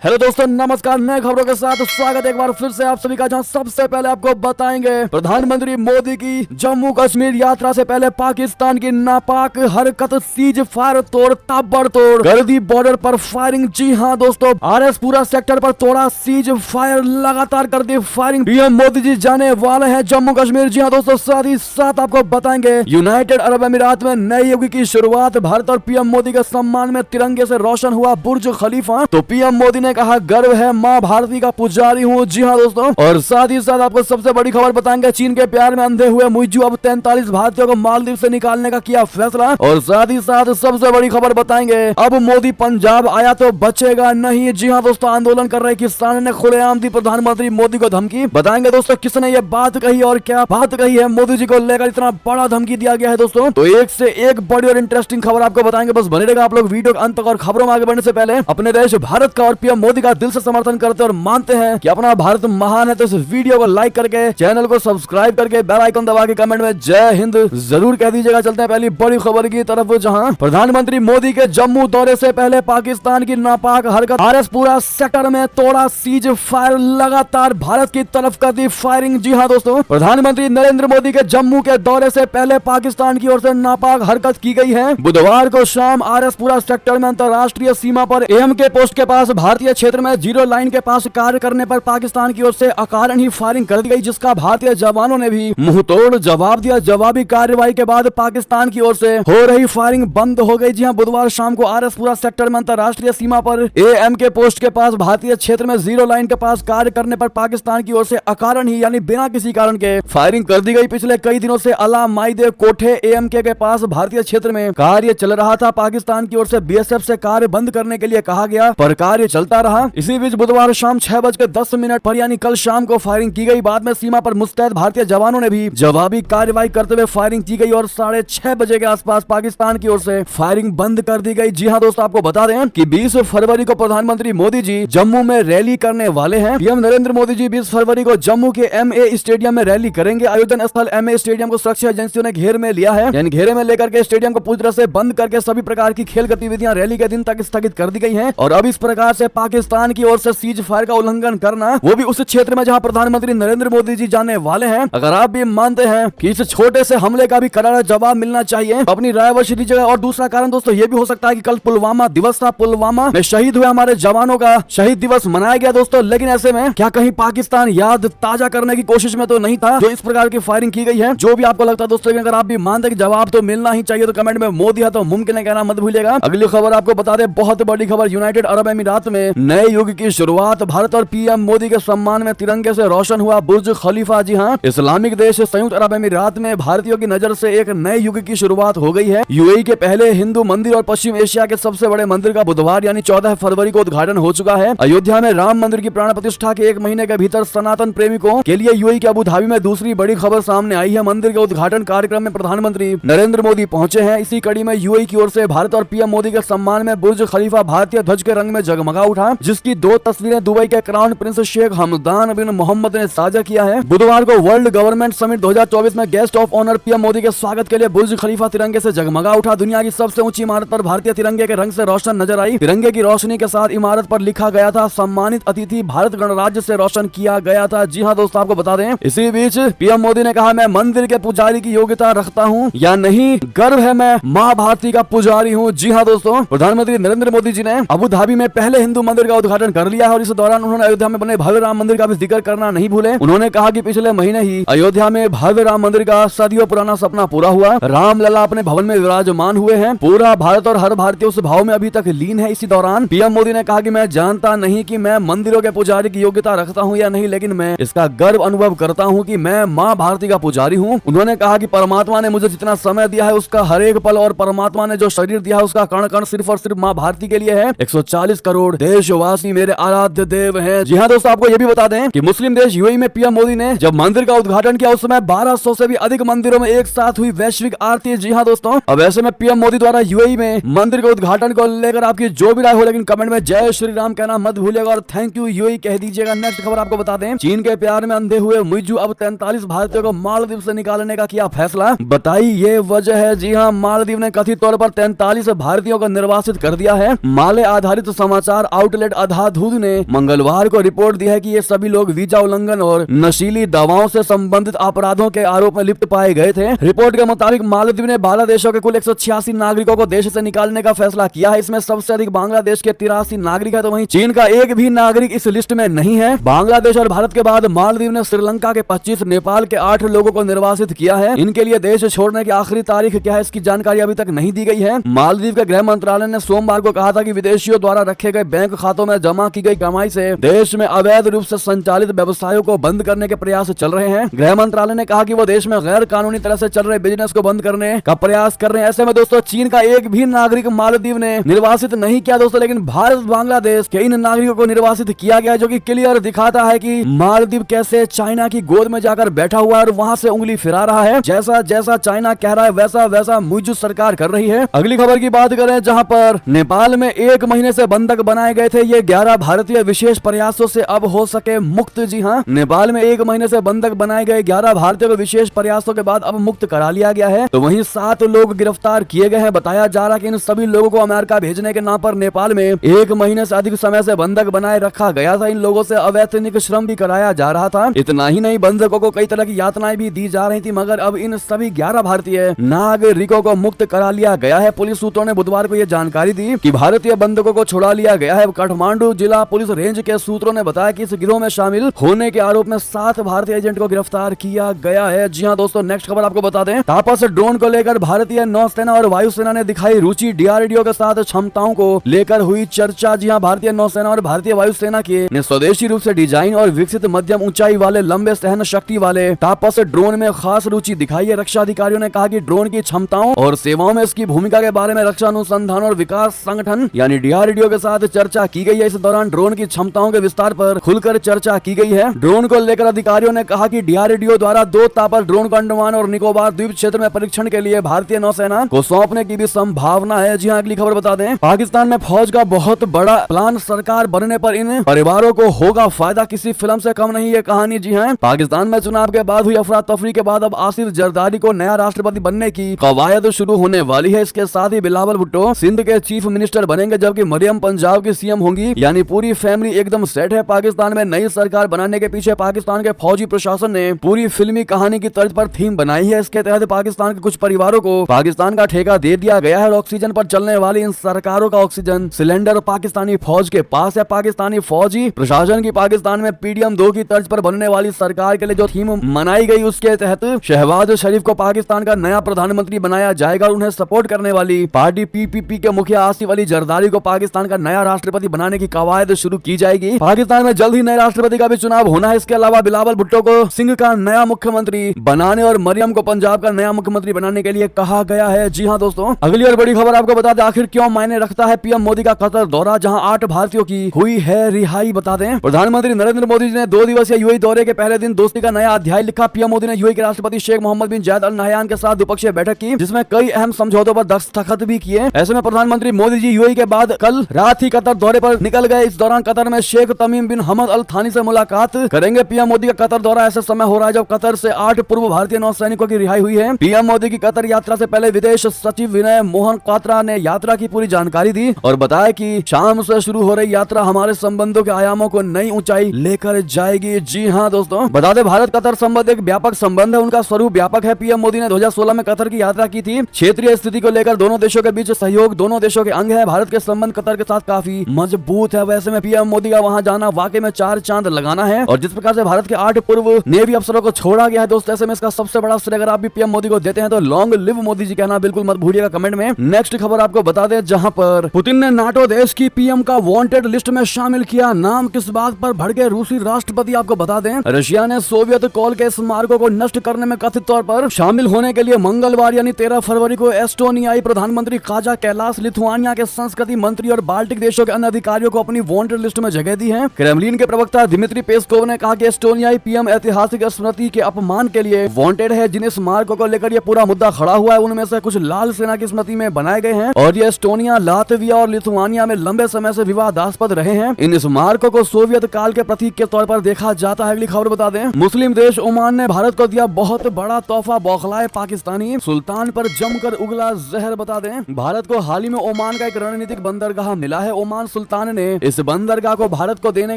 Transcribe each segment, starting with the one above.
Hello दोस्तों, नमस्कार। नए खबरों के साथ स्वागत एक बार फिर से आप सभी का, जहां सबसे पहले आपको बताएंगे प्रधानमंत्री मोदी की जम्मू कश्मीर यात्रा से पहले पाकिस्तान की नापाक हरकत, सीज फायर तोड़ ताबड़तोड़ कर दी बॉर्डर पर फायरिंग। जी हां दोस्तों, आरएस पूरा सेक्टर पर तोड़ा सीज फायर, लगातार कर दी फायरिंग। पीएम मोदी जी जाने वाले हैं जम्मू कश्मीर। जी हां दोस्तों, साथ ही साथ आपको बताएंगे यूनाइटेड अरब अमीरात में नए युग की शुरुआत। भारत और पीएम मोदी के सम्मान में तिरंगे से रोशन हुआ बुर्ज खलीफा। तो पीएम मोदी ने कहा, गर्व है मां भारती का पुजारी हूँ। जी हाँ दोस्तों, और साथ ही साथ आपको सबसे बड़ी खबर बताएंगे, चीन के प्यार में अंधे हुए मुइज्जू अब 43 भारतीयों को मालदीव से निकालने का किया फैसला। और साथ ही साथ सबसे बड़ी खबर बताएंगे, अब मोदी पंजाब आया तो बचेगा नहीं। जी हाँ दोस्तों, आंदोलन कर रहे किसान ने खुलेआम दी प्रधानमंत्री मोदी को धमकी। बताएंगे दोस्तों किसने ये बात कही और क्या बात कही है, मोदी जी को लेकर इतना बड़ा धमकी दिया गया है। दोस्तों तो एक से एक बड़ी और इंटरेस्टिंग खबर आपको बताएंगे, बस बने रहेगा आप लोग वीडियो के अंत तक। और खबरों में आगे बढ़ने से पहले अपने देश भारत का और पीएम मोदी का दिल से समर्थन करते और मानते हैं कि अपना भारत महान है, तो इस वीडियो को लाइक करके, चैनल को सब्सक्राइब करके, बेल आइकन दबा के कमेंट में जय हिंद जरूर कह दीजिएगा। चलते हैं पहली बड़ी खबर की तरफ, जहां प्रधानमंत्री मोदी के जम्मू दौरे से पहले पाकिस्तान की नापाक हरकत, आरएस पूरा सेक्टर में तोड़ा सीज फायर, लगातार भारत की तरफ कर दी फायरिंग। जी हां दोस्तों, प्रधानमंत्री नरेंद्र मोदी के जम्मू के दौरे से पहले पाकिस्तान की ओर से नापाक हरकत की गई है। बुधवार को शाम आरएस पूरा सेक्टर में अंतर्राष्ट्रीय सीमा पर एम के पोस्ट के पास भारतीय क्षेत्र में जीरो लाइन के पास कार्य करने पर पाकिस्तान की ओर से अकारण ही फायरिंग कर दी गई, जिसका भारतीय जवानों ने भी मुंहतोड़ जवाब दिया। जवाबी कार्रवाई के बाद पाकिस्तान की ओर से हो रही फायरिंग बंद हो गई। जी हां, बुधवार शाम को आरएस पूरा सेक्टर में अंतर्राष्ट्रीय सीमा पर एएम के पोस्ट के पास भारतीय क्षेत्र में जीरो लाइन के पास कार्य करने पर पाकिस्तान की ओर से अकारण ही, यानी बिना किसी कारण के फायरिंग कर दी गई। पिछले कई दिनों से अला माइदे कोठे एएमके के पास भारतीय क्षेत्र में कार्य चल रहा था। पाकिस्तान की ओर से बीएसएफ से कार्य बंद करने के लिए कहा गया, पर कार्य चलता रहा। इसी बीच बुधवार शाम 6:10 पर यानी कल शाम को फायरिंग की गई। बाद में सीमा पर मुस्तैद भारतीय जवानों ने भी जवाबी कार्रवाई करते हुए फायरिंग की गई और 6:30 बजे के आसपास पाकिस्तान की ओर से फायरिंग बंद कर दी गई। जी हां दोस्तों, आपको बता दें कि 20 फरवरी को प्रधानमंत्री मोदी जी जम्मू में रैली करने वाले हैं। पीएम नरेंद्र मोदी जी 20 फरवरी को जम्मू के एमए स्टेडियम में रैली करेंगे। आयोजन स्थल एमए स्टेडियम को सुरक्षा एजेंसियों ने घेर में लिया है, यानी घेरे में लेकर के स्टेडियम को पूरी तरह से बंद करके सभी प्रकार की खेल गतिविधियां रैली के दिन तक स्थगित कर दी गई है। और अब इस प्रकार से पाकिस्तान की ओर से सीज फायर का उल्लंघन करना, वो भी उस क्षेत्र में जहां प्रधानमंत्री नरेंद्र मोदी जी जाने वाले हैं। अगर आप भी मानते हैं कि इस छोटे से हमले का भी करारा जवाब मिलना चाहिए, तो अपनी राय अवश्य दीजिएगा। और दूसरा कारण दोस्तों ये भी हो सकता है कि कल पुलवामा दिवस था, पुलवामा में शहीद हुए हमारे जवानों का शहीद दिवस मनाया गया दोस्तों। लेकिन ऐसे में क्या कहीं पाकिस्तान याद ताजा करने की कोशिश में तो नहीं था जो इस प्रकार की फायरिंग की गई है? जो भी आपको लगता है दोस्तों, अगर आप भी मानते हैं कि जवाब तो मिलना ही चाहिए, तो कमेंट में मोदी है तो मुमकिन है कहना मत भूलिएगा। अगली खबर आपको बता दें, बहुत बड़ी खबर, यूनाइटेड अरब अमीरात में नए युग की शुरुआत। भारत और पीएम मोदी के सम्मान में तिरंगे से रोशन हुआ बुर्ज खलीफा। जी हां, इस्लामिक देश संयुक्त अरब अमीरात में भारतीयों की नजर से एक नए युग की शुरुआत हो गई है। यूएई के पहले हिंदू मंदिर और पश्चिम एशिया के सबसे बड़े मंदिर का बुधवार यानी 14 फरवरी को उद्घाटन हो चुका है। अयोध्या में राम मंदिर की प्राण प्रतिष्ठा के 1 महीने के भीतर सनातन प्रेमिकों के लिए यूएई के अबू धाबी में दूसरी बड़ी खबर सामने आई है। मंदिर के उद्घाटन कार्यक्रम में प्रधानमंत्री नरेंद्र मोदी पहुंचे हैं। इसी कड़ी में यूएई की ओर से भारत और पीएम मोदी के सम्मान में बुर्ज खलीफा भारतीय ध्वज के रंग में जगमगा उठा, जिसकी 2 तस्वीरें दुबई के क्राउन प्रिंस शेख हमदान बिन मोहम्मद ने साझा किया है। बुधवार को वर्ल्ड गवर्नमेंट समिट 2024 में guest of honour PM Modi के स्वागत के लिए बुर्ज खलीफा तिरंगे से जगमगा उठा। दुनिया की सबसे ऊंची इमारत पर भारतीय तिरंगे के रंग से रोशन नजर आई। तिरंगे की रोशनी के साथ इमारत पर लिखा गया था, सम्मानित अतिथि भारत गणराज्य से रोशन किया गया था। जी हाँ दोस्तों, आपको बता दें, इसी बीच पीएम मोदी ने कहा, मैं मंदिर के पुजारी की योग्यता रखता हूँ या नहीं, गर्व है मैं माँ भारती का पुजारी हूँ। जी हाँ दोस्तों, प्रधानमंत्री नरेंद्र मोदी जी ने अबू धाबी में पहले हिंदू मंदिर का उद्घाटन कर लिया है और इस दौरान उन्होंने अयोध्या में बने भव्य राम मंदिर का भी जिक्र करना नहीं भूले। उन्होंने कहा कि पिछले महीने ही अयोध्या में भव्य राम मंदिर का सदियों पुराना सपना पूरा हुआ। राम लला अपने भवन में विराजमान हुए हैं। पूरा भारत और हर भारतीय उस भाव में अभी तक लीन है। इसी दौरान पीएम मोदी ने कहा कि मैं जानता नहीं कि मैं मंदिरों के पुजारी की योग्यता रखता हूं या नहीं, लेकिन मैं इसका गर्व अनुभव करता हूं कि मैं मां भारती का पुजारी हूं। उन्होंने कहा कि परमात्मा ने मुझे जितना समय दिया है उसका हर एक पल, और परमात्मा ने जो शरीर दिया है उसका कण कण सिर्फ और सिर्फ मां भारती के लिए है। 140 करोड़ देशवासी मेरे आराध्य देव हैं। जी हाँ दोस्तों, आपको ये भी बता दें कि मुस्लिम देश यूएई में पीएम मोदी ने जब मंदिर का उद्घाटन किया उस समय 1200 से भी अधिक मंदिरों में एक साथ हुई वैश्विक आरती। जी हाँ दोस्तों, अब ऐसे में पीएम मोदी द्वारा यूएई में मंदिर के उद्घाटन को लेकर आपकी जो भी राय हो, लेकिन कमेंट में जय श्री राम कहना मत भूलिएगा और थैंक यू यूएई कह दीजिएगा। नेक्स्ट खबर आपको बता दें, चीन के प्यार में अंधे हुए मुइज्जू अब 43 भारतीयों को मालदीव से निकालने का किया फैसला। बताई ये वजह है। जी हाँ, मालदीव ने कथित तौर पर 43 भारतीयों को निर्वासित कर दिया है। माले आधारित समाचार आउटलेट आधाधूध ने मंगलवार को रिपोर्ट दी है कि ये सभी लोग वीजा उल्लंघन और नशीली दवाओं से संबंधित अपराधों के आरोप में लिप्त पाए गए थे। रिपोर्ट के मुताबिक मालदीव ने 12 देशों के कुल 186 नागरिकों को देश से निकालने का फैसला किया है। इसमें सबसे अधिक बांग्लादेश के 83 नागरिक है, तो वहीं चीन का एक भी नागरिक इस लिस्ट में नहीं है। बांग्लादेश और भारत के बाद मालदीव ने श्रीलंका के 25, नेपाल के 8 लोगों को निर्वासित किया है। इनके लिए देश छोड़ने की आखिरी तारीख क्या है, इसकी जानकारी अभी तक नहीं दी गई है। मालदीव के गृह मंत्रालय ने सोमवार को कहा था कि विदेशियों द्वारा रखे गए बैंक खातों में जमा की गई कमाई से देश में अवैध रूप से संचालित व्यवसायों को बंद करने के प्रयास चल रहे हैं। गृह मंत्रालय ने कहा कि वो देश में गैर कानूनी तरह से चल रहे बिजनेस को बंद करने का प्रयास कर रहे हैं। ऐसे में दोस्तों चीन का एक भी नागरिक मालदीव ने निर्वासित नहीं किया दोस्तों, लेकिन भारत बांग्लादेश के इन नागरिकों को निर्वासित किया गया, जो कि क्लियर दिखाता है कि मालदीव कैसे चाइना की गोद में जाकर बैठा हुआ है और वहां से उंगली फिरा रहा है। जैसा जैसा चाइना कह रहा है वैसा वैसा मुझ सरकार कर रही है। अगली खबर की बात करें, जहां पर नेपाल में 1 महीने से बंधक बनाए गए थे ये 11 भारतीय विशेष प्रयासों से अब हो सके मुक्त। जी हां, नेपाल में 1 महीने से बंधक बनाए गए 11 भारतीयों को विशेष प्रयासों के बाद अब मुक्त करा लिया गया है। तो वहीं 7 लोग गिरफ्तार किए गए हैं। बताया जा रहा है कि इन सभी लोगों को अमेरिका भेजने के नाम पर नेपाल में 1 महीने से अधिक समय से बंधक बनाए रखा गया था। इन लोगों से अवैतनिक श्रम भी कराया जा रहा था। इतना ही नहीं, बंधकों को कई तरह की यातनाएं भी दी जा रही थी, मगर अब इन सभी 11 भारतीय नागरिकों को मुक्त करा लिया गया है। पुलिस सूत्रों ने बुधवार को यह जानकारी दी कि भारतीय बंधकों को छुड़ा लिया गया है। काठमांडू जिला पुलिस रेंज के सूत्रों ने बताया कि इस गिरोह में शामिल होने के आरोप में 7 भारतीय एजेंट को गिरफ्तार किया गया है। जी हां दोस्तों, नेक्स्ट खबर आपको बता दें, तापस ड्रोन को लेकर भारतीय नौसेना और वायुसेना ने दिखाई रुचि। डीआरडीओ के साथ क्षमताओं को लेकर हुई चर्चा। जी हां, भारतीय नौसेना और भारतीय वायुसेना के ने स्वदेशी रूप से डिजाइन और विकसित मध्यम ऊंचाई वाले लंबे सहन शक्ति वाले तापस ड्रोन में खास रुचि दिखाई है। रक्षा अधिकारियों ने कहा कि ड्रोन की क्षमताओं और सेवाओं में इसकी भूमिका के बारे में रक्षा अनुसंधान और विकास संगठन यानी डीआरडीओ के साथ चर्चा की गई है। इस दौरान ड्रोन की क्षमताओं के विस्तार पर खुलकर चर्चा की गई है। ड्रोन को लेकर अधिकारियों ने कहा कि डीआरडीओ द्वारा 2 तापस ड्रोन को अंडमान और निकोबार द्वीप क्षेत्र में परीक्षण के लिए भारतीय नौसेना को सौंपने की भी संभावना है। जी हां, अगली खबर बता दें, पाकिस्तान में फौज का बहुत बड़ा प्लान, सरकार बनने पर इन परिवारों को होगा फायदा। किसी फिल्म से कम नहीं ये कहानी। जी हां, पाकिस्तान में चुनाव के बाद हुई अफरा तफरी के बाद अब आसिफ जरदारी को नया राष्ट्रपति बनने की कवायद शुरू होने वाली है। इसके साथ ही बिलावल भुट्टो सिंध के चीफ मिनिस्टर बनेंगे, जबकि मरियम पंजाब की सीएम होंगी। यानी पूरी फैमिली एकदम सेट है। पाकिस्तान में नई सरकार बनाने के पीछे पाकिस्तान के फौजी प्रशासन ने पूरी फिल्मी कहानी की तर्ज पर थीम बनाई है। इसके तहत पाकिस्तान के कुछ परिवारों को पाकिस्तान का ठेका दे दिया गया है और ऑक्सीजन पर चलने वाली इन सरकारों का ऑक्सीजन सिलेंडर पाकिस्तानी फौज के पास है। पाकिस्तानी फौजी प्रशासन की पाकिस्तान में PDM 2 की तर्ज पर बनने वाली सरकार के लिए जो थीम मनाई गई, उसके तहत शहबाज शरीफ को पाकिस्तान का नया प्रधानमंत्री बनाया जाएगा और उन्हें सपोर्ट करने वाली पार्टी PPP के मुखिया आसिफ अली जरदारी को पाकिस्तान का नया राष्ट्रपति बनाने की कवायद शुरू की जाएगी। पाकिस्तान में जल्द ही नए राष्ट्रपति का भी चुनाव होना है। इसके अलावा बिलावल भुट्टो को सिंध का नया मुख्यमंत्री बनाने और मरियम को पंजाब का नया मुख्यमंत्री बनाने के लिए कहा गया है। जी हां दोस्तों, अगली और बड़ी खबर आपको बता दें, आखिर क्यों मायने रखता है पीएम मोदी का कतर दौरा, जहां 8 भारतीयों की हुई है रिहाई। बता दें, प्रधानमंत्री नरेंद्र मोदी जी ने 2 दिवसीय यूएई दौरे के पहले दिन दोस्ती का नया अध्याय लिखा। पीएम मोदी ने यूएई के राष्ट्रपति शेख मोहम्मद बिन जायद अल नहयान के साथ द्विपक्षीय बैठक की, जिसमें कई अहम समझौतों पर दस्तखत भी किए। ऐसे में प्रधानमंत्री मोदी जी यूएई के बाद कल रात ही कतर दौरे पर निकल गए। इस दौरान कतर में शेख तमीम बिन हमद अल थानी से मुलाकात करेंगे। पीएम मोदी का कतर दौरा ऐसे समय हो रहा है जब कतर से 8 पूर्व भारतीय नौसैनिकों की रिहाई हुई है। पीएम मोदी की कतर यात्रा से पहले विदेश सचिव विनय मोहन क्वात्रा ने यात्रा की पूरी जानकारी दी और बताया कि शाम से शुरू हो रही यात्रा हमारे संबंधों के आयामों को नई ऊंचाई लेकर जाएगी। जी हां दोस्तों, बता दें, भारत कतर संबंध एक व्यापक संबंध है, उनका स्वरूप व्यापक है। पीएम मोदी ने 2016 में कतर की यात्रा की थी। क्षेत्रीय स्थिति को लेकर दोनों देशों के बीच सहयोग दोनों देशों के अंग है। भारत के संबंध कतर के साथ काफी मजबूत है। वैसे में पीएम मोदी का वहां जाना वाकई में 4 चांद लगाना है। और जिस प्रकार से भारत के 8 पूर्व नेवी अफसरों को छोड़ा गया है दोस्तों, ऐसे में इसका सबसे बड़ा श्रेय अगर आप भी पीएम मोदी को देते हैं तो लॉन्ग लिव मोदी जी कहना बिल्कुल मत भूलिएगा कमेंट में। नेक्स्ट खबर आपको बता दें, जहां पर पुतिन ने नाटो देश की पीएम का वांटेड लिस्ट में शामिल किया। नाम किस बात पर भड़के रूसी राष्ट्रपति, आपको बता दें, रशिया ने सोवियत कॉल के स्मारकों को नष्ट करने में कथित तौर पर शामिल होने के लिए मंगलवार यानी 13 फरवरी को एस्टोनियाई प्रधानमंत्री काजा कैलास, लिथुआनिया के संस्कृति मंत्री और बाल्टिक देशों के अन्य अधिकारियों को अपनी वांटेड लिस्ट में जगह दी है। क्रेमलिन के प्रवक्ता दिमित्री पेस्कोव ने कहा कि एस्टोनियाई पीएम ऐतिहासिक स्मृति के अपमान के लिए वांटेड है। जिन स्मारकों को लेकर यह पूरा मुद्दा खड़ा हुआ है उनमें से कुछ लाल सेना की स्मृति में बनाए गए हैं और ये एस्टोनिया, लातविया और लिथुआनिया में लंबे समय से विवादास्पद रहे हैं। इन स्मारकों को सोवियत काल के प्रतीक के तौर पर देखा जाता है। अगली खबर बता दें, मुस्लिम देश ओमान ने भारत को दिया बहुत बड़ा तोहफा, बौखलाए पाकिस्तानी, सुल्तान पर जमकर उगला जहर। बता दें, भारत को हाल ही में ओमान का एक रणनीतिक बंदरगाह मिला है। ओमान सुल्तान ने इस बंदरगाह को भारत को देने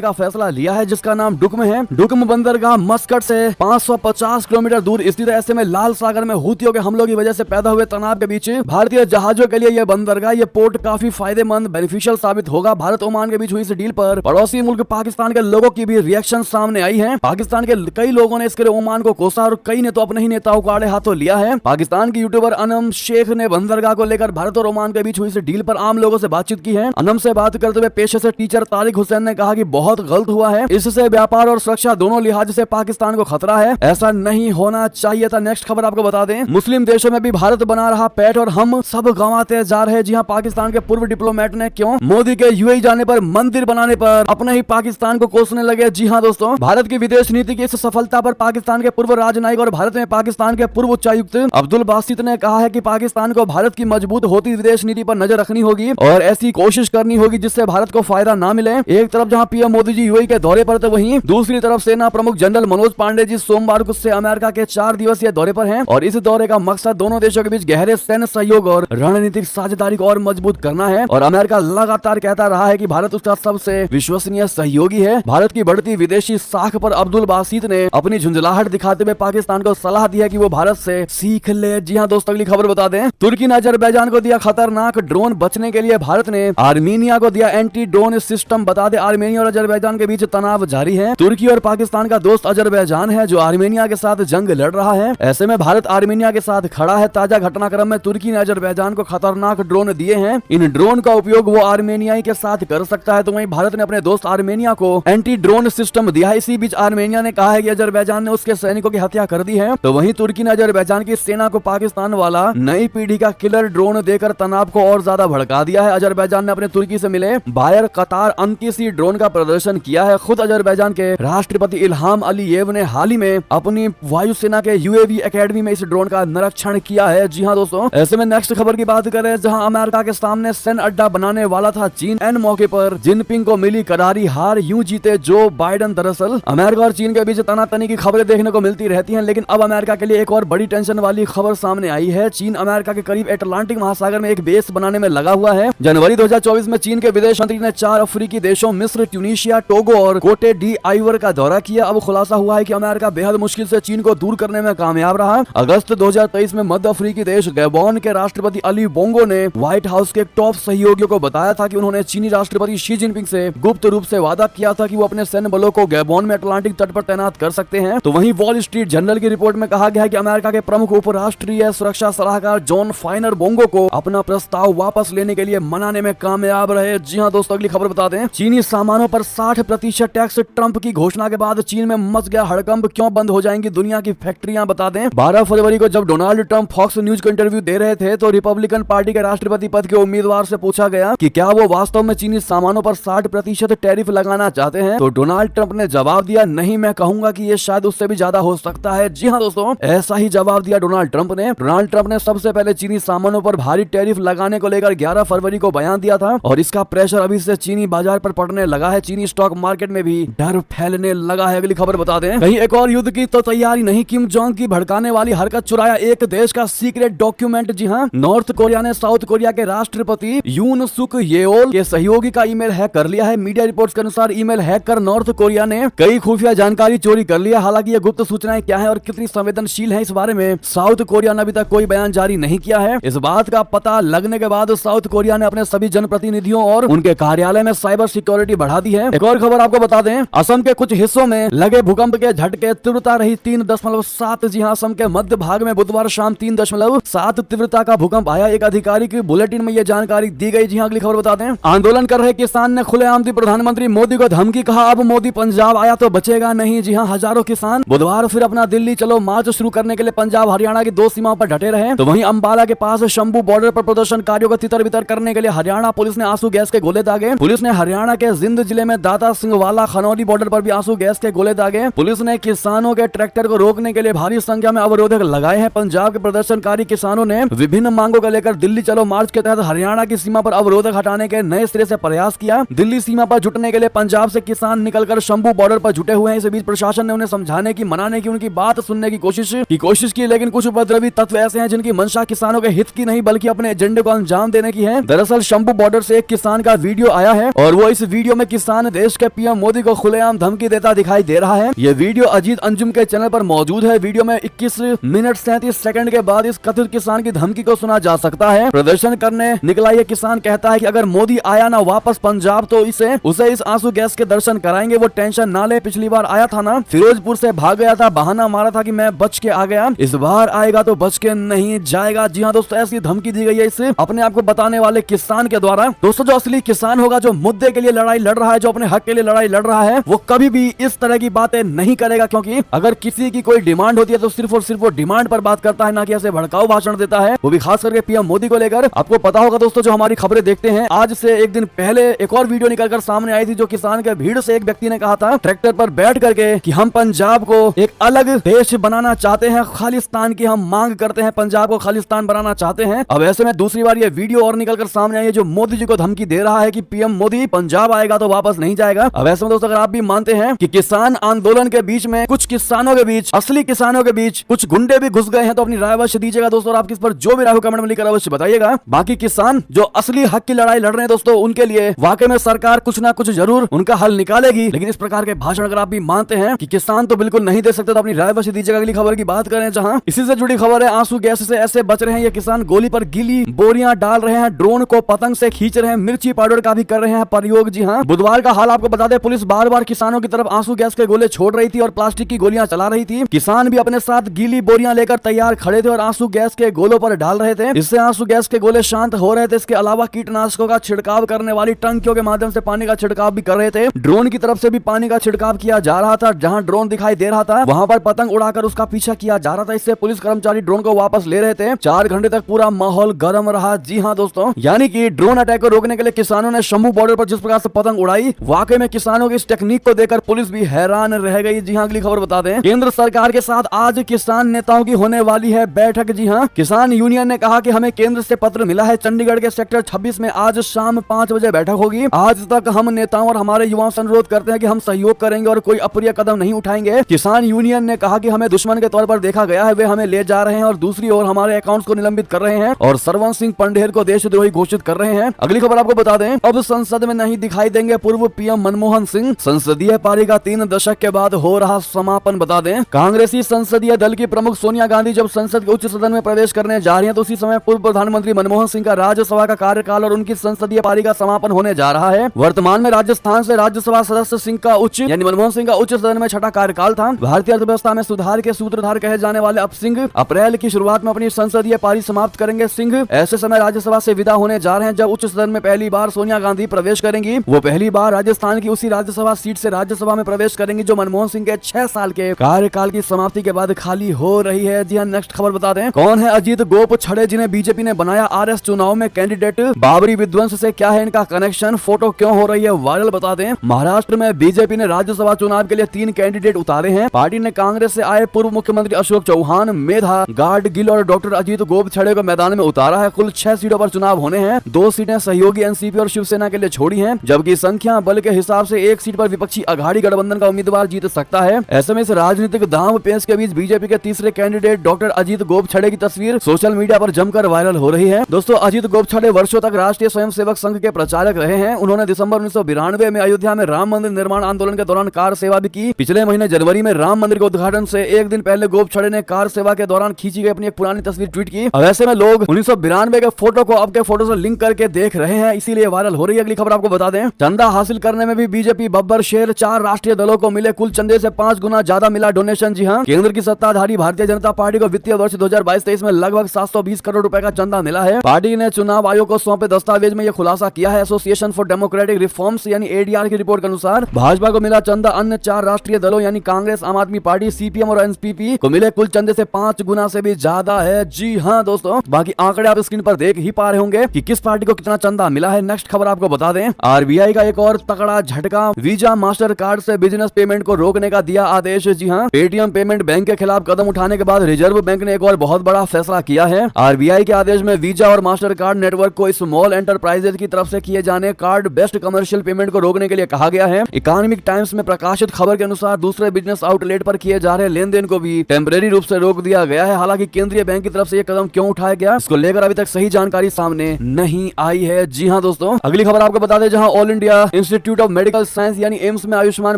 का फैसला लिया है, जिसका नाम डुकम है। डुकम बंदरगाह मस्कट से 550 किलोमीटर दूर स्थित है। ऐसे में लाल सागर में हूतियों के हमलों की वजह से पैदा हुए तनाव के बीच भारतीय जहाजों के लिए यह बंदरगाह, यह पोर्ट काफी फायदेमंद बेनिफिशियल साबित होगा। भारत ओमान के बीच हुई इस डील पर पड़ोसी मुल्क पाकिस्तान के लोगों की भी रिएक्शन सामने आई है। पाकिस्तान के कई लोगों ने इसके लिए ओमान को कोसा और कई ने तो अपने ही नेताओं को आड़े हाथों लिया है। पाकिस्तान की यूट्यूबर अनम शेख ने बंदरगाह को लेकर भारत और ओमान के बीच हुई इस डील पर आम लोगों से बातचीत की है। अनम से बात करते हुए पेशे से टीचर तारिक हुसैन ने कहा कि बहुत गलत हुआ है, इससे व्यापार और सुरक्षा दोनों लिहाज से पाकिस्तान को खतरा है, ऐसा नहीं होना चाहिए था। नेक्स्ट खबर आपको बता दें, मुस्लिम देशों में भी भारत बना रहा पैठ और हम सब गंवाते जा रहे हैं। जी हां, पाकिस्तान के पूर्व डिप्लोमेट ने क्यों मोदी के यूएई जाने पर, मंदिर बनाने पर अपने ही पाकिस्तान को कोसने लगे। जी हां दोस्तों, भारत की विदेश नीति की इस सफलता पर पाकिस्तान के पूर्व राजनयिक और भारत में पाकिस्तान के पूर्व उच्चायुक्त अब्दुल बासित ने कहा है कि पाकिस्तान को भारत की मजबूत होती विदेश नीति पर नजर रखनी होगी और ऐसी कोशिश करनी होगी जिससे भारत को फायदा ना मिले। एक तरफ जहां पीएम मोदी जी यूएई के दौरे पर, तो वहीं दूसरी तरफ सेना प्रमुख जनरल मनोज पांडे जी सोमवार को से अमेरिका के 4 दिवसीय दौरे पर हैं और इस दौरे का मकसद दोनों देशों के बीच गहरे सैन्य सहयोग और रणनीतिक साझेदारी को और मजबूत करना है। और अमेरिका लगातार कहता रहा है कि भारत उसका सबसे विश्वसनीय सहयोगी है। भारत की बढ़ती विदेशी साख पर अब्दुल बासित ने अपनी झुंझलाहट दिखाते हुए पाकिस्तान को सलाह दी है कि वो भारत से सीख ले। जी हां दोस्तों, अगली खबर बता दें, तुर्की ने अजरबैजान को दिया खतरनाक ड्रोन, बचने के लिए भारत ने आर्मीनिया को दिया एंटी ड्रोन सिस्टम। बता दें, आर्मेनिया और अजरबैजान के बीच तनाव जारी है। तुर्की और पाकिस्तान का दोस्त अजरबैजान है जो आर्मेनिया के साथ जंग लड़ रहा है। ऐसे में भारत आर्मेनिया के साथ खड़ा है। ताजा घटनाक्रम में तुर्की ने अजरबैजान को खतरनाक ड्रोन दिए हैं। इन ड्रोन का उपयोग वो आर्मेनियाई के साथ कर सकता है, तो वहीं भारत ने अपने दोस्त आर्मेनिया को एंटी ड्रोन सिस्टम दिया है। इसी बीच आर्मेनिया ने कहा है कि अजरबैजान ने उसके सैनिकों की हत्या कर दी है, तो वहीं तुर्की ने अजरबैजान की सेना को पाकिस्तान वाला नई पीढ़ी का किलर ड्रोन देकर तनाव को और ज्यादा भड़का दिया है। अजरबैजान ने अपने तुर्की से मिले बायर कतार अंकिसी ड्रोन का प्रदर्शन किया है। खुद अजरबैजान के राष्ट्रपति इल्हाम अलीयेव ने हाल ही में अपनी वायुसेना के यूएवी एकेडमी में इस ड्रोन का निरीक्षण किया है। जी हां दोस्तों, ऐसे में नेक्स्ट खबर की बात करें, जहां अमेरिका के सामने सैन्य अड्डा बनाने वाला था चीन, एन मौके पर जिनपिंग को मिली करारी हार, यूं जीते जो बाइडेन। दरअसल अमेरिका और चीन के बीच तनातनी की खबरें देखने को मिलती रहती हैं, लेकिन अब अमेरिका के लिए एक और बड़ी टेंशन वाली खबर सामने आई है। चीन अमेरिका के करीब अटलांटिक महासागर में एक बेस बनाने में लगा हुआ है। जनवरी 2024 में चीन के विदेश मंत्री ने 4 अफ्रीकी देशों मिस्र, ट्यूनीशिया, टोगो और कोटे डी आइवर का दौरा किया। अब खुलासा हुआ है कि अमेरिका बेहद मुश्किल से चीन को दूर करने में कामयाब रहा। अगस्त 2023 में मध्य अफ्रीकी देश गैबोन के राष्ट्रपति अली बोंगो ने व्हाइट हाउस के टॉप सहयोगियों को बताया था कि उन्होंने चीनी राष्ट्रपति शी जिनपिंग से गुप्त रूप से वादा किया था कि वो अपने सैन्य बलों को गैबोन में अटलांटिक तट पर तैनात कर सकते हैं। तो वहीं वॉल स्ट्रीट जर्नल की रिपोर्ट में कहा गया है कि अमेरिका के प्रमुख उपराष्ट्रीय सुरक्षा सलाहकार जॉन फाइनर बोंगो को अपना प्रस्ताव वापस लेने के लिए मनाने में कामयाब रहे। जी हां दोस्तों, अगली खबर बता दें, चीनी सामानों पर 60% टैक्स। ट्रंप की घोषणा के बाद चीन में मच गया हड़कंप, क्यों बंद हो जाएंगी दुनिया की फैक्ट्रियां। बता दें, 12 फरवरी को जब डोनाल्ड ट्रंप फॉक्स न्यूज को इंटरव्यू दे रहे थे तो रिपब्लिकन पार्टी के राष्ट्रपति पद के उम्मीदवार से पूछा गया कि क्या वो वास्तव में चीनी सामानों पर 60% टैरिफ लगाना चाहते हैं, तो डोनाल्ड ट्रंप ने जवाब दिया, नहीं, मैं कहूंगा कि ये शायद उससे भी ज्यादा हो सकता है। जी हां दोस्तों, ऐसा ही जवाब दिया डोनाल्ड ट्रंप ने। डोनाल्ड ट्रंप ने सबसे पहले चीनी सामानों पर भारी टैरिफ लगाने को लेकर 11 फरवरी को बयान दिया था और इसका प्रेशर अभी से चीनी बाजार पर पड़ने लगा है। चीनी स्टॉक मार्केट में भी डर फैलने लगा है। अगली खबर बता दें, कहीं एक और युद्ध की तो तैयारी नहीं, किम जोंग की भड़काने वाली हरकत, चुराया एक देश का सीक्रेट डॉक्यूमेंट। जी हां, नॉर्थ कोरिया ने साउथ कोरिया के राष्ट्रपति यून सुक येओल के सहयोगी का ईमेल हैक कर लिया है। मीडिया रिपोर्ट्स के अनुसार ईमेल हैक कर नॉर्थ कोरिया ने कई खुफिया जानकारी चोरी कर लिया। हालांकि ये गुप्त सूचनाएं क्या है और कितनी संवेदनशील है, इस बारे में साउथ कोरिया ने अभी तक कोई बयान जारी नहीं किया है। इस बात का पता लगने के बाद साउथ कोरिया ने अपने सभी जनप्रतिनिधियों और उनके कार्यालय में साइबर सिक्योरिटी बढ़ा दी है। एक और खबर आपको बता दें, असम के कुछ हिस्सों में लगे भूकंप के झटके, तीव्रता रही 3.7। जी हां, असम के मध्य भाग में बुधवार शाम 3.7 तीव्रता का भूकंप आया। एक आधिकारिक बुलेटिन में यह जानकारी दी गई। जी हां, अगली खबर बता दें, आंदोलन कर रहे किसान ने खुलेआम दी प्रधानमंत्री मोदी को धमकी, कहा अब मोदी पंजाब आया तो बचेगा नहीं। जी हां, हजारों किसान बुधवार फिर अपना दिल्ली चलो मार्च शुरू करने के लिए पंजाब हरियाणा की 2 सीमाओं पर डटे रहे। तो वहीं अंबाला के पास शंभू बॉर्डर पर प्रदर्शनकारियों को तितर बितर करने के लिए हरियाणा पुलिस ने आंसू गैस के गोले दागे। पुलिस ने हरियाणा के जिंद जिले में दाता सिंहवाला खनौली बॉर्डर पर भी आंसू गैस के गोले दागे। पुलिस ने किसानों के ट्रैक्टर को रोकने के लिए भारी संख्या में अवरोधक लगाए हैं। पंजाब के प्रदर्शनकारी किसानों ने विभिन्न मांगों को लेकर दिल्ली चलो मार्च के तहत हरियाणा की सीमा पर अवरोधक हटाने के नए सिरे से प्रयास किया। दिल्ली सीमा पर जुटने के लिए पंजाब से किसान निकलकर शंभू बॉर्डर पर जुटे हुए हैं। इस बीच प्रशासन ने उन्हें समझाने की, मनाने की, उनकी बात सुनने की कोशिश की, लेकिन कुछ उपद्रवी तत्व ऐसे हैं जिनकी मंशा किसानों के हित की नहीं बल्कि अपने एजेंडे को अंजाम देने की है। दरअसल शंभू बॉर्डर से एक किसान का का वीडियो आया है और वो इस वीडियो में किसान देश के पीएम मोदी को खुलेआम धमकी देता दिखाई दे रहा है। ये वीडियो अजीत अंजुम के चैनल पर मौजूद है। वीडियो में 21 मिनट 37 सेकंड के बाद इस कथित किसान की धमकी को सुना जा सकता है। प्रदर्शन करने निकला ये किसान कहता है कि अगर मोदी आया ना वापस पंजाब तो उसे इस आंसू गैस के दर्शन कराएंगे। वो टेंशन ना ले, पिछली बार आया था ना, फिरोजपुर से भाग गया था, बहाना मारा था कि मैं बच के आ गया, इस बार आएगा तो बच के नहीं जाएगा। जी हाँ दोस्तों, ऐसी धमकी दी गई है इसे अपने आप को बताने वाले किसान के द्वारा। दोस्तों, जो असली किसान होगा, जो मुद्दे के लिए लड़ाई लड़ रहा है, जो अपने हक के लिए लड़ाई लड़ रहा है, वो कभी भी इस तरह की बातें नहीं करेगा। क्योंकि अगर किसी की कोई डिमांड होती है तो सिर्फ और सिर्फ वो डिमांड पर बात करता है, ना कि ऐसे भड़काऊ भाषण देता है, वो भी खास करके पीएम मोदी को लेकर। आपको पता होगा दोस्तों, जो हमारी खबरें देखते हैं, आज से एक दिन पहले एक और वीडियो निकलकर सामने आई थी, जो किसान के भीड़ से एक व्यक्ति ने कहा था ट्रैक्टर पर बैठ करके कि हम पंजाब को एक अलग देश बनाना चाहते हैं, खालिस्तान की हम मांग करते हैं, पंजाब को खालिस्तान बनाना चाहते हैं। अब ऐसे में दूसरी बार ये वीडियो और निकलकर सामने आई है, जो मोदी जी को धमकी दे रहा है कि पीएम मोदी पंजाब आएगा तो वापस नहीं जाएगा। अब ऐसे में दोस्तों, अगर आप भी मानते हैं कि किसान आंदोलन के बीच में कुछ किसानों के बीच, असली किसानों के बीच कुछ गुंडे भी घुस गए हैं, तो अपनी राय अवश्य दीजिएगा दोस्तों। और आप किस पर जो भी राय कमेंट में लिखकर अवश्य बताइएगा। बाकी किसान जो असली हक की लड़ाई लड़ रहे हैं दोस्तों, उनके लिए वाकई में सरकार कुछ ना कुछ जरूर उनका हल निकालेगी। लेकिन इस प्रकार के भाषण अगर आप भी मानते हैं कि किसान तो बिल्कुल नहीं दे सकते, तो अपनी राय अवश्य दीजिएगा। अगली खबर की बात करें, जहां इसी से जुड़ी खबर है, आंसू गैस से ऐसे बच रहे हैं ये किसान, गोली पर गीली बोरियां डाल रहे हैं, ड्रोन को पतंग से खींच रहे हैं, मिर्ची पाउडर का भी कर रहे हैं प्रयोग। जी हाँ, बुधवार का हाल आपको बता दें, पुलिस बार बार किसानों की तरफ आंसू गैस के गोले छोड़ रही थी और प्लास्टिक की गोलियां चला रही थी। किसान भी अपने साथ गीली बोरियां लेकर तैयार खड़े थे और आंसू गैस के गोलों पर डाल रहे थे। इससे आंसू गैस के गोले शांत हो रहे थे। इसके अलावा कीटनाशकों का छिड़काव करने वाली टंकियों के माध्यम से पानी का छिड़काव भी कर रहे थे। ड्रोन की तरफ से भी पानी का छिड़काव किया जा रहा था। जहां ड्रोन दिखाई दे रहा था, वहां पर पतंग उड़ाकर उसका पीछा किया जा रहा था। इससे पुलिस कर्मचारी ड्रोन को वापस ले रहे थे। 4 घंटे तक पूरा माहौल गर्म रहा। जी हाँ दोस्तों, यानी कि ड्रोन अटैक को रोकने के लिए किसानों ने शंभू बॉर्डर पर जिस प्रकार से पतंग उड़ाई, वाकई में किसानों की इस टेक्निक को देखकर पुलिस भी हैरान रह गई। जी हाँ, अगली खबर बता दें, केंद्र सरकार के साथ आज किसान नेताओं की होने वाली है बैठक। जी हाँ, किसान यूनियन ने कहा कि हमें केंद्र से पत्र मिला है। चंडीगढ़ के सेक्टर 26 में आज शाम 5 बजे बैठक होगी। आज तक हम नेताओं और हमारे युवाओं से अनुरोध करते हैं कि हम सहयोग करेंगे और कोई अप्रिय कदम नहीं उठाएंगे। किसान यूनियन ने कहा कि हमें दुश्मन के तौर पर देखा गया है, वे हमें ले जा रहे हैं और दूसरी ओर हमारे अकाउंट्स को निलंबित कर रहे हैं और सरवंश सिंह पंडेर को देशद्रोही घोषित कर रहे हैं। अगली खबर आपको बता दें, अब संसद में नहीं दिखाई देंगे पूर्व पीएम मनमोहन सिंह, संसदीय पारी का 3 दशक के बाद हो रहा समापन। बता दें, कांग्रेसी संसदीय दल की प्रमुख सोनिया गांधी जब संसद के उच्च सदन में प्रवेश करने जा रही हैं, तो उसी समय पूर्व प्रधानमंत्री मनमोहन सिंह का राज्यसभा का कार्यकाल और उनकी संसदीय पारी का समापन होने जा रहा है। वर्तमान में राजस्थान से राज्यसभा सदस्य सिंह का उच्च यानी मनमोहन सिंह का उच्च सदन में 6ठा कार्यकाल था। भारतीय अर्थव्यवस्था में सुधार के सूत्रधार कहे जाने वाले अब सिंह अप्रैल की शुरुआत में अपनी संसदीय पारी समाप्त करेंगे। सिंह ऐसे समय राज्यसभा से विदा होने जा रहे हैं जब उच्च सदन में पहली बार सोनिया गांधी प्रवेश करेंगी। वो पहली बार राजस्थान की उसी राज्यसभा सीट से राज्यसभा में प्रवेश करेंगी जो मनमोहन सिंह के 6 साल के कार्यकाल की समाप्ति के बाद खाली हो रही है। जी हाँ, नेक्स्ट खबर बता दें, कौन है अजीत गोप छड़े जिन्हें बीजेपी ने बनाया आरएस चुनाव में कैंडिडेट, बाबरी विध्वंस से क्या है इनका कनेक्शन, फोटो क्यों हो रही है वायरल। बता दें, महाराष्ट्र में बीजेपी ने राज्यसभा चुनाव के लिए 3 कैंडिडेट उतारे हैं। पार्टी ने कांग्रेस से आए पूर्व मुख्यमंत्री अशोक चौहान, मेधा गार्ड गिल और डॉक्टर अजीत गोप छड़े को मैदान में उतारा है। कुल 6 सीटों पर चुनाव होने हैं। 2 सीटें सहयोगी एनसीपी और शिवसेना के लिए छोड़ी हैं, जबकि संख्या बल के हिसाब से 1 सीट पर विपक्षी अघाड़ी गठबंधन का उम्मीदवार जीत सकता है। ऐसे में इस राजनीतिक दांव पेच के बीच बीजेपी के तीसरे कैंडिडेट डॉक्टर अजीत गोप छड़े की तस्वीर सोशल मीडिया पर जमकर वायरल हो रही है। दोस्तों, अजीत गोप छड़े वर्षों तक राष्ट्रीय स्वयंसेवक संघ के प्रचारक रहे हैं। उन्होंने दिसंबर 1992 में अयोध्या में राम मंदिर निर्माण आंदोलन के दौरान कार सेवा भी की। पिछले महीने जनवरी में राम मंदिर के उद्घाटन से एक दिन पहले गोप छड़े ने कार सेवा के दौरान खींची गई अपनी एक पुरानी तस्वीर ट्वीट की। अब ऐसे में लोग 1992 के फोटो को अब के फोटो से लिंक करके देख रहे हैं, इसीलिए वायरल हो रही है। अगली खबर आपको बता दें, चंदा हासिल करने में भी बीजेपी बब्बर शेर, 4 राष्ट्रीय दलों को मिले कुल चंदे से 5 गुना ज्यादा मिला डोनेशन। जी हाँ, केंद्र की सत्ताधारी भारतीय जनता पार्टी को वित्तीय वर्ष 2022-23 में लगभग 720 करोड़ रुपए का चंदा मिला है। पार्टी ने चुनाव आयोग को सौंपे दस्तावेज में यह खुलासा किया है। एसोसिएशन फॉर डेमोक्रेटिक रिफॉर्म्स यानी एडीआर की रिपोर्ट के अनुसार भाजपा को मिला चंदा अन्य 4 राष्ट्रीय दलों यानी कांग्रेस, आम आदमी पार्टी, सीपीएम और एनपीपी को मिले कुल चंदे से 5 गुना से भी ज्यादा है। जी हाँ दोस्तों, बाकी आंकड़े आप स्क्रीन पर देख ही पा रहे होंगे कि किस पार्टी को कितना चंदा मिला है। नेक्स्ट खबर आपको बता दें, आरबीआई का एक और तगड़ा झटका, वीजा मास्टर कार्ड से बिजनेस पेमेंट को रोकने का दिया आदेश। जी हाँ, पेटीएम पेमेंट बैंक के खिलाफ कदम उठाने के बाद रिजर्व बैंक ने एक और बहुत बड़ा फैसला किया है। आरबीआई के आदेश में वीजा और मास्टर कार्ड नेटवर्क को स्मॉल एंटरप्राइजेज की तरफ से किए जाने कार्ड बेस्ड कमर्शियल पेमेंट को रोकने के लिए कहा गया है। इकोनॉमिक टाइम्स में प्रकाशित खबर के अनुसार दूसरे बिजनेस आउटलेट पर किए जा रहे लेन देन को भी टेम्परेरी रूप से रोक दिया गया है। हालांकि केंद्रीय बैंक की तरफ से यह कदम क्यों उठाया गया, इसको लेकर अभी तक सही जानकारी सामने नहीं आई है। जी हाँ दोस्तों, दोस्तों अगली खबर आपको बता दें, जहां all India institute of medical science यानी एम्स में आयुष्मान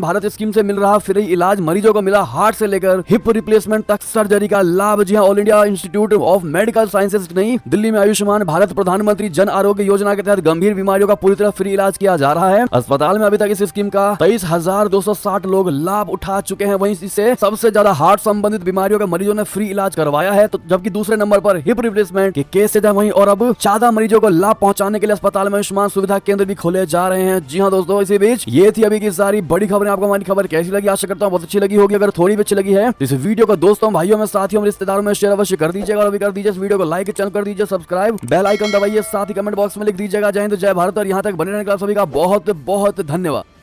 भारत स्कीम से मिल रहा फ्री इलाज, मरीजों को मिला हार्ट से लेकर हिप रिप्लेसमेंट तक सर्जरी का लाभ। जी हां, all India institute of medical sciences नहीं, दिल्ली में आयुष्मान भारत प्रधानमंत्री जन आरोग्य योजना के तहत गंभीर बीमारियों का पूरी तरह फ्री इलाज किया जा रहा है। अस्पताल में अभी तक इस स्कीम का 23,260 लोग लाभ उठा चुके हैं। वहीं इससे सबसे ज्यादा हार्ट संबंधित बीमारियों के मरीजों ने फ्री इलाज करवाया है, तो जबकि दूसरे नंबर पर हिप रिप्लेसमेंट के केस है वहीं, और अब 14 मरीजों को लाभ पहुंचाने के लिए अस्पताल में आयुष्मान सुविधा केंद्र भी खोले जा रहे हैं। जी हां दोस्तों, इसी बीच ये थी अभी की सारी बड़ी खबरें। आपको हमारी खबर कैसी लगी? आशा करता हूं बहुत अच्छी लगी होगी। अगर थोड़ी भी अच्छी लगी है तो इस वीडियो को दोस्तों, भाइयों में, साथियों में, रिश्तेदारों में शेयर अवश्य कर दीजिएगा, और अभी कर दीजिए इस वीडियो को लाइक, चैनल कर दीजिए सब्सक्राइब, बेल आइकन दबाइए, साथ ही कमेंट बॉक्स में लिख दीजिएगा जय हिंद जय भारत। और यहाँ तक बने रहने का सभी का बहुत बहुत धन्यवाद।